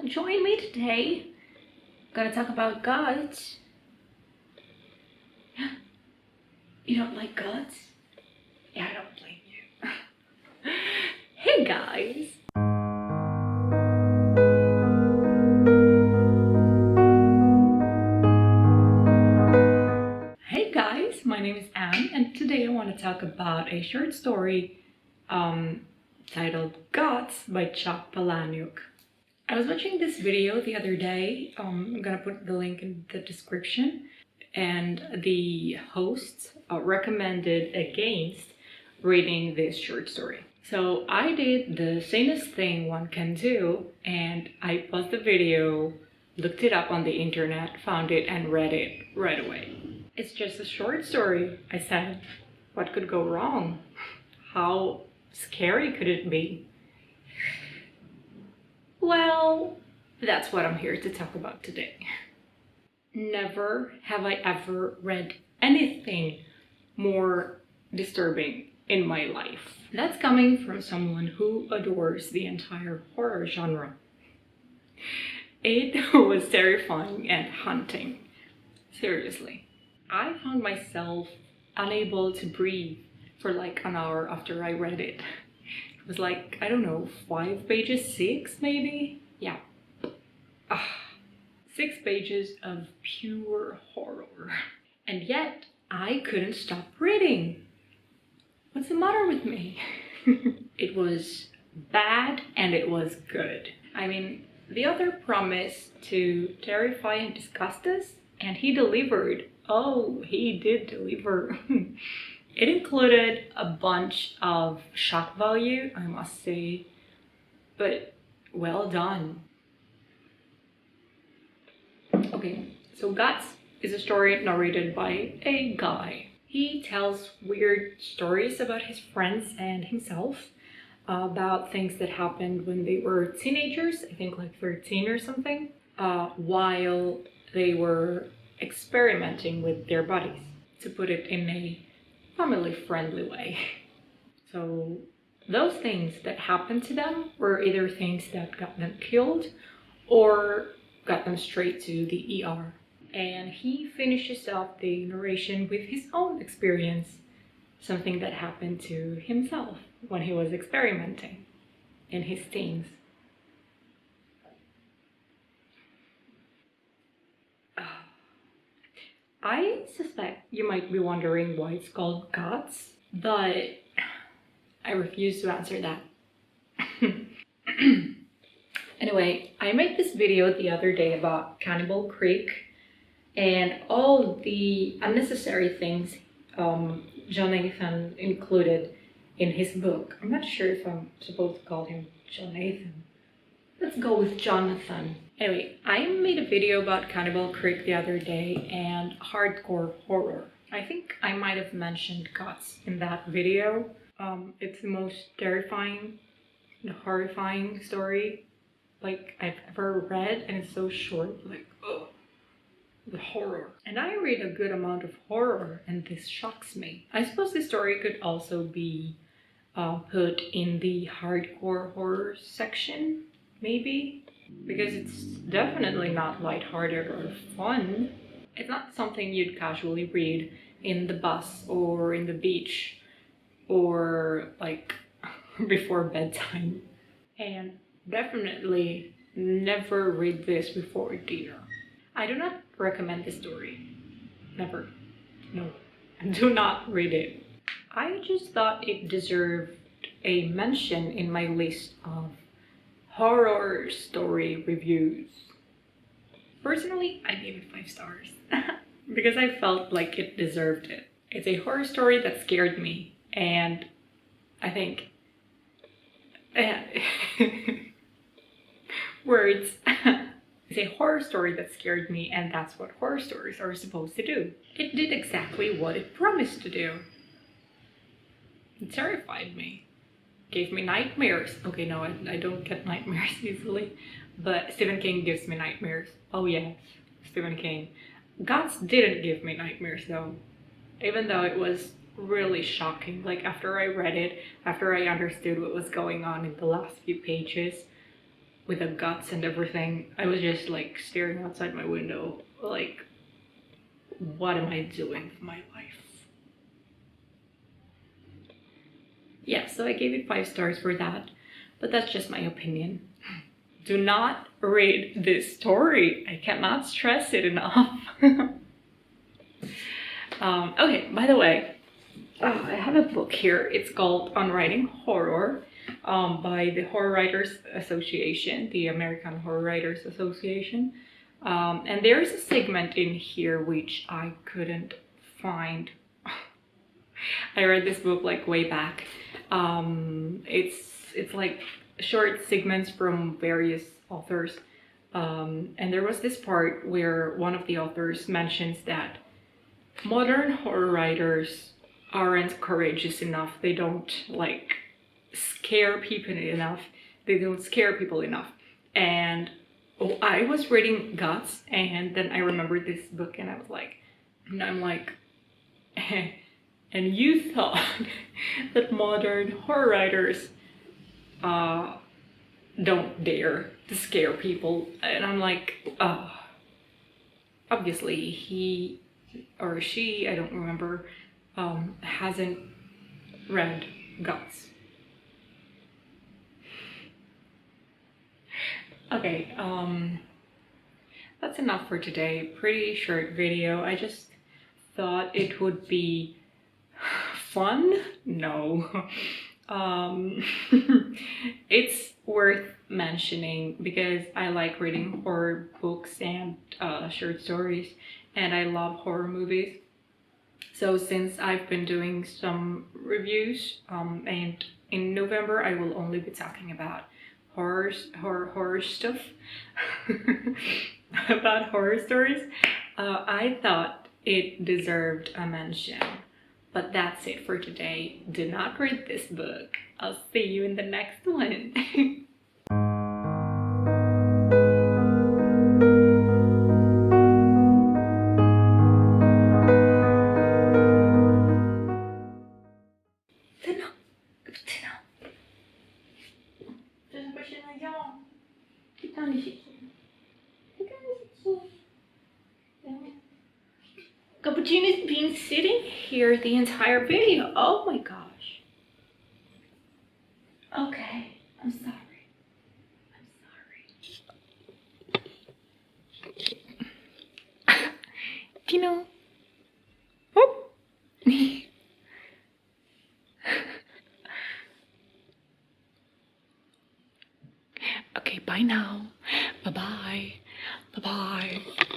join me today. Gonna talk about gods. You don't like gods? Yeah, I don't blame you. Hey guys! Hey guys, my name is Anne and today I want to talk about a short story titled Gods by Chuck Palahniuk. I was watching this video the other day. I'm gonna put the link in the description, and the host recommended against reading this short story. So I did the sanest thing one can do, and I paused the video, looked it up on the internet, found it, and read it right away. It's just a short story, I said. What could go wrong? How scary could it be? Well, that's what I'm here to talk about today. Never have I ever read anything more disturbing in my life. That's coming from someone who adores the entire horror genre. It was terrifying and haunting. Seriously. I found myself unable to breathe for like an hour after I read it. It was like, I don't know, 5 pages, 6 maybe? Yeah. 6 pages of pure horror. And yet, I couldn't stop reading. What's the matter with me? It was bad and it was good. I mean, the author promised to terrify and disgust us, and he delivered. Oh, he did deliver. It included a bunch of shock value, I must say, but well done. Okay, so Guts is a story narrated by a guy. He tells weird stories about his friends and himself, about things that happened when they were teenagers, I think like 13 or something, while they were experimenting with their bodies, to put it in a family-friendly way. So those things that happened to them were either things that got them killed or got them straight to the ER. And he finishes off the narration with his own experience, something that happened to himself when he was experimenting in his teens. I suspect you might be wondering why it's called Gods, but I refuse to answer that. Anyway, I made this video the other day about Cannibal Creek and all the unnecessary things Jonathan included in his book. I'm not sure if I'm supposed to call him Jonathan. Let's go with Jonathan. Anyway, I made a video about Cannibal Creek the other day and hardcore horror. I think I might have mentioned Guts in that video. It's the most terrifying and horrifying story like I've ever read, and it's so short, like, oh, the horror. And I read a good amount of horror, and this shocks me. I suppose this story could also be put in the hardcore horror section, maybe, because it's definitely not lighthearted or fun. It's not something you'd casually read in the bus or in the beach or like before bedtime. And definitely never read this before dinner. I do not recommend this story. Never. No. Do not read it. I just thought it deserved a mention in my list of horror story reviews. Personally, I gave it 5 stars because I felt like it deserved it. It's a horror story that scared me, and I think words. It's a horror story that scared me, and that's what horror stories are supposed to do. It did exactly what it promised to do. It terrified me. Gave me nightmares. Okay, no, I don't get nightmares easily, but Stephen King gives me nightmares. Oh yes, Stephen King. Guts didn't give me nightmares though, even though it was really shocking. Like after I read it, after I understood what was going on in the last few pages, with the guts and everything. I was just like staring outside my window, like, what am I doing with my life? Yeah, so I gave it 5 stars for that, but that's just my opinion. Do not read this story. I cannot stress it enough. Okay, by the way, I have a book here. It's called On Writing Horror by the Horror Writers Association, the American Horror Writers Association. And there's a segment in here which I couldn't find. I read this book like way back. It's like short segments from various authors. And there was this part where one of the authors mentions that modern horror writers aren't courageous enough. They don't like scare people enough. They don't scare people enough. And I was reading Guts, and then I remembered this book, and I was like, and I'm like, and you thought that modern horror writers don't dare to scare people. And I'm like, obviously he or she, I don't remember, hasn't read Guts. Okay, that's enough for today. Pretty short video. I just thought it would be fun. No. It's worth mentioning because I like reading horror books and short stories, and I love horror movies. So since I've been doing some reviews, and in November I will only be talking about horror stuff, about horror stories, I thought it deserved a mention. But that's it for today. Do not read this book. I'll see you in the next one. Cappuccino's been sitting here the entire video. Oh my gosh. Okay, I'm sorry. Pino. Oh. Okay, bye now. Bye-bye. Bye-bye.